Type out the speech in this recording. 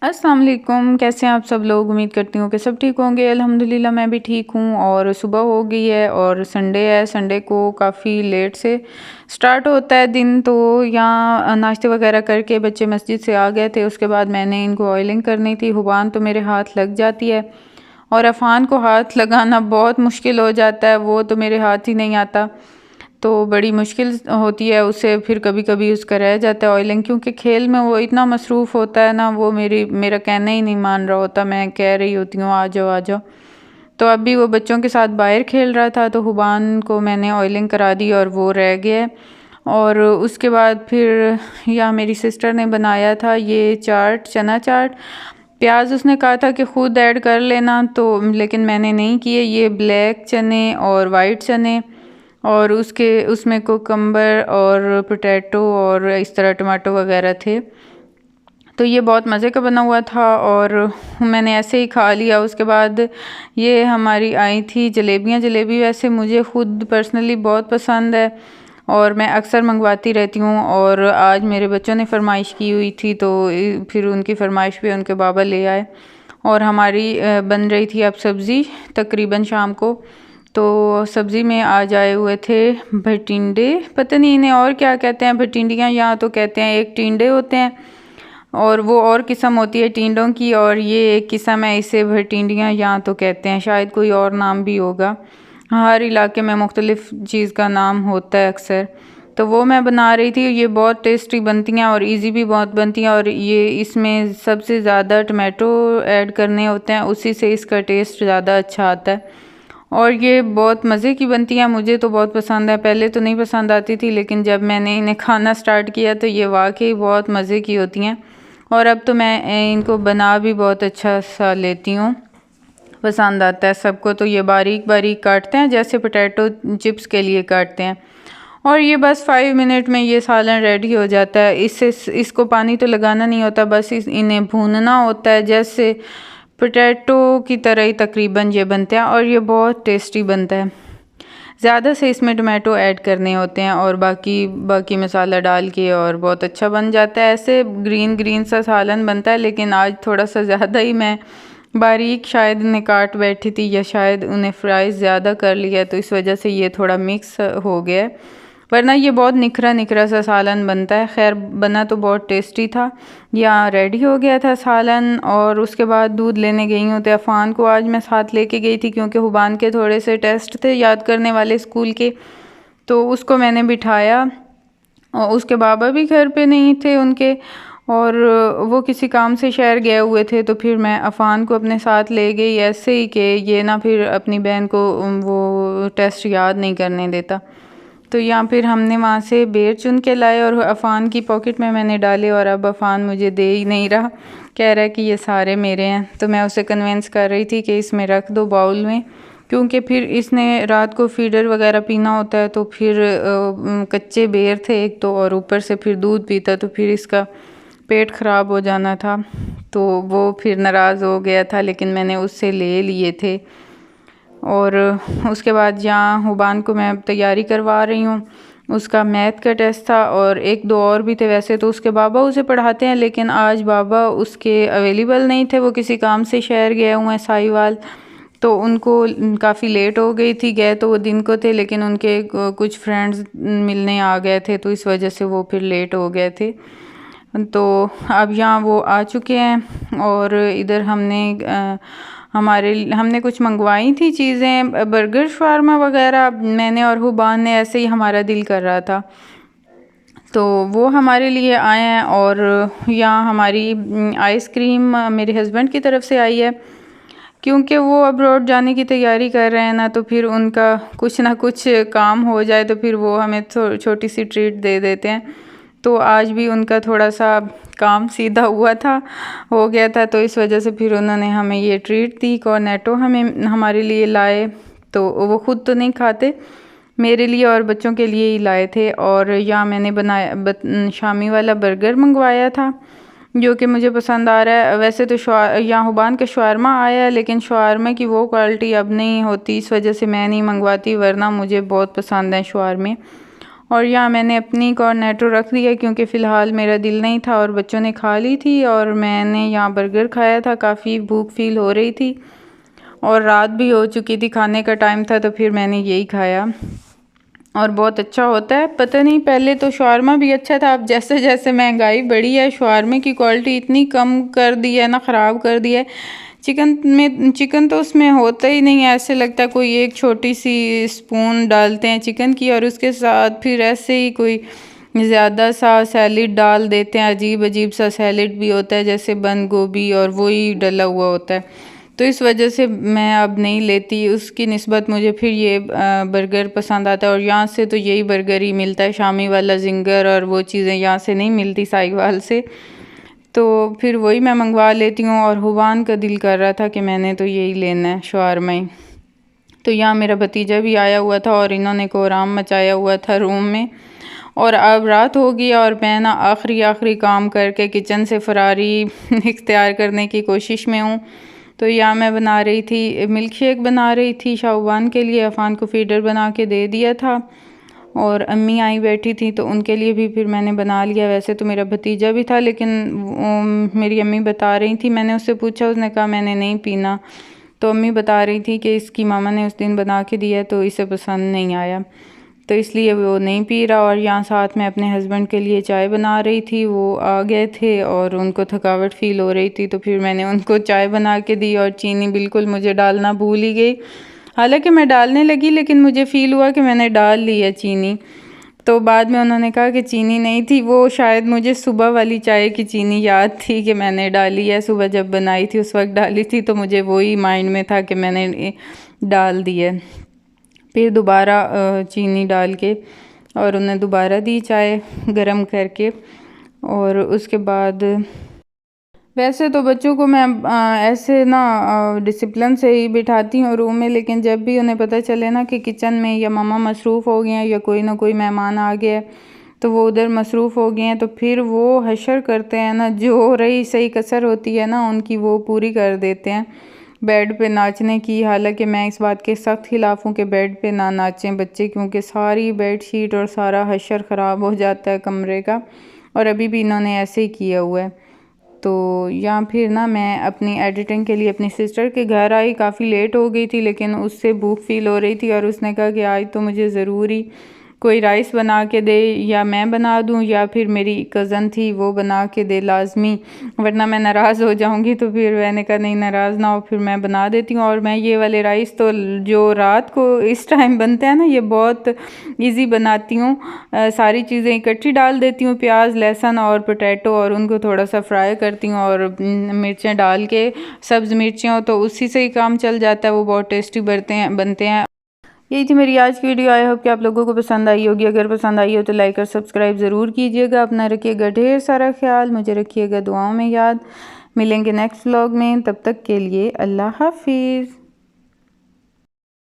अस्सलाम वालेकुम। कैसे हैं आप सब लोग? उम्मीद करती हूँ कि सब ठीक होंगे। अल्हम्दुलिल्लाह मैं भी ठीक हूँ। और सुबह हो गई है और संडे है। संडे को काफ़ी लेट से स्टार्ट होता है दिन, तो यहाँ नाश्ते वगैरह करके बच्चे मस्जिद से आ गए थे। उसके बाद मैंने इनको ऑयलिंग करनी थी। हुबान तो मेरे हाथ लग जाती है और अफ़ान को हाथ लगाना बहुत मुश्किल हो जाता है, वो तो मेरे हाथ ही नहीं आता, तो बड़ी मुश्किल होती है उससे। फिर कभी कभी उसका रह जाता है ऑयलिंग, क्योंकि खेल में वो इतना मसरूफ़ होता है ना, वो मेरा कहना ही नहीं मान रहा होता। मैं कह रही होती हूँ आ जाओ आ जाओ। तो अभी वो बच्चों के साथ बाहर खेल रहा था, तो हुबान को मैंने ऑयलिंग करा दी और वो रह गया। और उसके बाद फिर यहाँ मेरी सिस्टर ने बनाया था ये चाट, चना चाट। प्याज उसने कहा था कि ख़ुद ऐड कर लेना, तो लेकिन मैंने नहीं किए। ये ब्लैक चने और वाइट चने और उसमें कुकम्बर और पोटैटो और इस तरह टमाटो वगैरह थे। तो ये बहुत मज़े का बना हुआ था और मैंने ऐसे ही खा लिया। उसके बाद ये हमारी आई थी जलेबियाँ। जलेबी वैसे मुझे ख़ुद पर्सनली बहुत पसंद है और मैं अक्सर मंगवाती रहती हूँ, और आज मेरे बच्चों ने फरमाइश की हुई थी, तो फिर उनकी फरमाइश पे उनके बाबा ले आए। और हमारी बन रही थी अब सब्ज़ी तकरीबन शाम को। तो सब्ज़ी में आज आए हुए थे भटिंडे, पता नहीं इन्हें और क्या कहते हैं, भटिंडियाँ यहाँ तो कहते हैं। एक टिंडे होते हैं और वो और किस्म होती है टिंडों की, और ये एक किस्म है, इसे भटिंडियाँ यहाँ तो कहते हैं। शायद कोई और नाम भी होगा, हर इलाके में मुख्तलिफ़ चीज़ का नाम होता है अक्सर। तो वो मैं बना रही थी। ये बहुत टेस्टी बनती हैं और इजी भी बहुत बनती हैं, और ये इसमें सबसे ज़्यादा टमाटो ऐड करने होते हैं, उसी से इसका टेस्ट ज़्यादा अच्छा आता है। और ये बहुत मज़े की बनती हैं, मुझे तो बहुत पसंद है। पहले तो नहीं पसंद आती थी, लेकिन जब मैंने इन्हें खाना स्टार्ट किया तो ये वाकई बहुत मज़े की होती हैं। और अब तो मैं इनको बना भी बहुत अच्छा सा लेती हूँ, पसंद आता है सबको। तो ये बारीक बारीक काटते हैं जैसे पोटैटो चिप्स के लिए काटते हैं, और ये बस 5 मिनट में ये सालन रेडी हो जाता है। इसको पानी तो लगाना नहीं होता, बस इन्हें भूनना होता है जैसे पोटैटो की तरह ही तकरीबन ये बनते हैं, और ये बहुत टेस्टी बनता है। ज़्यादा से इसमें टमाटो ऐड करने होते हैं और बाकी मसाला डाल के, और बहुत अच्छा बन जाता है। ऐसे ग्रीन ग्रीन सा सालन बनता है, लेकिन आज थोड़ा सा ज़्यादा ही मैं बारीक शायद इन्हें काट बैठी थी, या शायद उन्हें फ्राई ज़्यादा कर लिया, तो इस वजह से ये थोड़ा मिक्स हो गया है। वरना ये बहुत निखरा निखरा सा सालन बनता है। खैर बना तो बहुत टेस्टी था। यहाँ रेडी हो गया था सालन, और उसके बाद दूध लेने गई हूँ। तो अफ़ान को आज मैं साथ लेके गई थी, क्योंकि हुबान के थोड़े से टेस्ट थे याद करने वाले स्कूल के, तो उसको मैंने बिठाया। और उसके बाबा भी घर पे नहीं थे उनके, और वो किसी काम से शहर गए हुए थे। तो फिर मैं अफ़ान को अपने साथ ले गई, ऐसे ही कि ये ना फिर अपनी बहन को वो टेस्ट याद नहीं करने देता। तो यहाँ फिर हमने वहाँ से बेर चुन के लाए और अफ़ान की पॉकेट में मैंने डाले, और अब अफ़ान मुझे दे ही नहीं रहा, कह रहा है कि ये सारे मेरे हैं। तो मैं उसे कन्विंस कर रही थी कि इसमें रख दो बाउल में, क्योंकि फिर इसने रात को फीडर वगैरह पीना होता है। तो फिर कच्चे बेर थे एक तो, और ऊपर से फिर दूध पीता, तो फिर इसका पेट ख़राब हो जाना था। तो वो फिर नाराज़ हो गया था, लेकिन मैंने उससे ले लिए थे। और उसके बाद यहाँ हुबान को मैं तैयारी करवा रही हूँ। उसका मैथ का टेस्ट था, और एक दो और भी थे। वैसे तो उसके बाबा उसे पढ़ाते हैं, लेकिन आज बाबा उसके अवेलेबल नहीं थे, वो किसी काम से शहर गए हुए हैं साहिवाल। तो उनको काफ़ी लेट हो गई थी। गए तो वो दिन को थे, लेकिन उनके कुछ फ्रेंड्स मिलने आ गए थे, तो इस वजह से वो फिर लेट हो गए थे। तो अब यहाँ वो आ चुके हैं, और इधर हमने कुछ मंगवाई थी चीज़ें, बर्गर शवारमा वगैरह। मैंने और हुबान ने ऐसे ही, हमारा दिल कर रहा था, तो वो हमारे लिए आए हैं। और यहाँ हमारी आइसक्रीम मेरे हस्बैंड की तरफ से आई है, क्योंकि वो अब्रॉड जाने की तैयारी कर रहे हैं ना, तो फिर उनका कुछ ना कुछ काम हो जाए तो फिर वो हमें छोटी सी ट्रीट दे देते हैं। तो आज भी उनका थोड़ा सा काम सीधा हुआ था, हो गया था, तो इस वजह से फिर उन्होंने हमें ये ट्रीट दी। कॉर्नेटो हमारे लिए लाए, तो वो ख़ुद तो नहीं खाते, मेरे लिए और बच्चों के लिए ही लाए थे। और यहाँ मैंने बनाया शामी वाला बर्गर मंगवाया था, जो कि मुझे पसंद आ रहा है। वैसे तो यहाँ हुबान का शवारमा आया है, लेकिन शवारमा की वो क्वालिटी अब नहीं होती, इस वजह से मैं नहीं मंगवाती, वरना मुझे बहुत पसंद है शवारमे। और यहाँ मैंने अपनी कॉर्नेटो रख दिया क्योंकि फ़िलहाल मेरा दिल नहीं था और बच्चों ने खा ली थी। और मैंने यहाँ बर्गर खाया था, काफ़ी भूख फ़ील हो रही थी और रात भी हो चुकी थी, खाने का टाइम था, तो फिर मैंने यही खाया और बहुत अच्छा होता है। पता नहीं, पहले तो शवारमा भी अच्छा था, अब जैसे जैसे महंगाई बढ़ी है शवारमे की क्वालिटी इतनी कम कर दी है ना, ख़राब कर दिया है। चिकन तो उसमें होता ही नहीं है, ऐसे लगता है कोई एक छोटी सी स्पून डालते हैं चिकन की और उसके साथ फिर ऐसे ही कोई ज़्यादा सा सैलेड डाल देते हैं, अजीब अजीब सा सैलेड भी होता है जैसे बंद गोभी और वही डला हुआ होता है। तो इस वजह से मैं अब नहीं लेती, उसकी निस्बत मुझे फिर ये बर्गर पसंद आता है। और यहाँ से तो यही बर्गर ही मिलता है, शामी वाला जिंगर और वो चीज़ें यहाँ से नहीं मिलती साहिवाल से, तो फिर वही मैं मंगवा लेती हूँ। और हुबान का दिल कर रहा था कि मैंने तो यही लेना है, शवारमा ही। तो यहाँ मेरा भतीजा भी आया हुआ था और इन्होंने कोहराम मचाया हुआ था रूम में। और अब रात हो गई और मैं ना आखिरी काम करके किचन से फरारी इख्तियार करने की कोशिश में हूँ। तो यहाँ मैं बना रही थी, मिल्क शेक बना रही थी शाहबान के लिए, अफ़ान को फीडर बना के दे दिया था और अम्मी आई बैठी थी तो उनके लिए भी फिर मैंने बना लिया। वैसे तो मेरा भतीजा भी था लेकिन मेरी अम्मी बता रही थी, मैंने उससे पूछा, उसने कहा मैंने नहीं पीना। तो अम्मी बता रही थी कि इसकी मामा ने उस दिन बना के दिया तो इसे पसंद नहीं आया, तो इसलिए वो नहीं पी रहा। और यहाँ साथ में अपने हस्बैंड के लिए चाय बना रही थी, वो आ गए थे और उनको थकावट फ़ील हो रही थी तो फिर मैंने उनको चाय बना के दी। और चीनी बिल्कुल मुझे डालना भूल ही गई, हालांकि मैं डालने लगी लेकिन मुझे फ़ील हुआ कि मैंने डाल ली है चीनी। तो बाद में उन्होंने कहा कि चीनी नहीं थी, वो शायद मुझे सुबह वाली चाय की चीनी याद थी कि मैंने डाली है, सुबह जब बनाई थी उस वक्त डाली थी, तो मुझे वही माइंड में था कि मैंने डाल दी है। फिर दोबारा चीनी डाल के और उन्हें दोबारा दी चाय गरम करके। और उसके बाद वैसे तो बच्चों को मैं ऐसे ना डिसिप्लिन से ही बिठाती हूँ रूम में, लेकिन जब भी उन्हें पता चले ना कि किचन में या मम्मा मसरूफ़ हो गए हैं या कोई ना कोई मेहमान आ गया है तो वो उधर मसरूफ़ हो गए हैं, तो फिर वो हशर करते हैं ना, जो रही सही कसर होती है ना उनकी वो पूरी कर देते हैं बेड पे नाचने की। हालांकि मैं इस बात के सख्त खिलाफ़ हूँ कि बेड पे ना नाचें बच्चे, क्योंकि सारी बेड शीट और सारा हशर ख़राब हो जाता है कमरे का, और अभी भी इन्होंने ऐसे ही किया हुआ है। तो या फिर ना मैं अपनी एडिटिंग के लिए अपनी सिस्टर के घर आई, काफ़ी लेट हो गई थी लेकिन उससे भूख फ़ील हो रही थी और उसने कहा कि आज तो मुझे ज़रूरी कोई राइस बना के दे, या मैं बना दूं या फिर मेरी कज़न थी वो बना के दे लाजमी, वरना मैं नाराज़ हो जाऊंगी। तो फिर मैंने कहा नहीं नाराज़ ना हो, फिर मैं बना देती हूँ। और मैं ये वाले राइस तो जो रात को इस टाइम बनते हैं ना ये बहुत इजी बनाती हूँ। सारी चीज़ें इकट्ठी डाल देती हूँ, प्याज लहसुन और पोटैटो, और उनको थोड़ा सा फ्राई करती हूँ और मिर्चें डाल के, सब्ज़ मिर्चें हो तो उसी से ही काम चल जाता है, वो बहुत टेस्टी बनते हैं। यही थी मेरी आज की वीडियो। आई होप कि आप लोगों को पसंद आई होगी। अगर पसंद आई हो तो लाइक और सब्सक्राइब ज़रूर कीजिएगा। अपना रखिएगा ढेर सारा ख्याल, मुझे रखिएगा दुआओं में याद। मिलेंगे नेक्स्ट व्लॉग में, तब तक के लिए अल्लाह हाफिज़।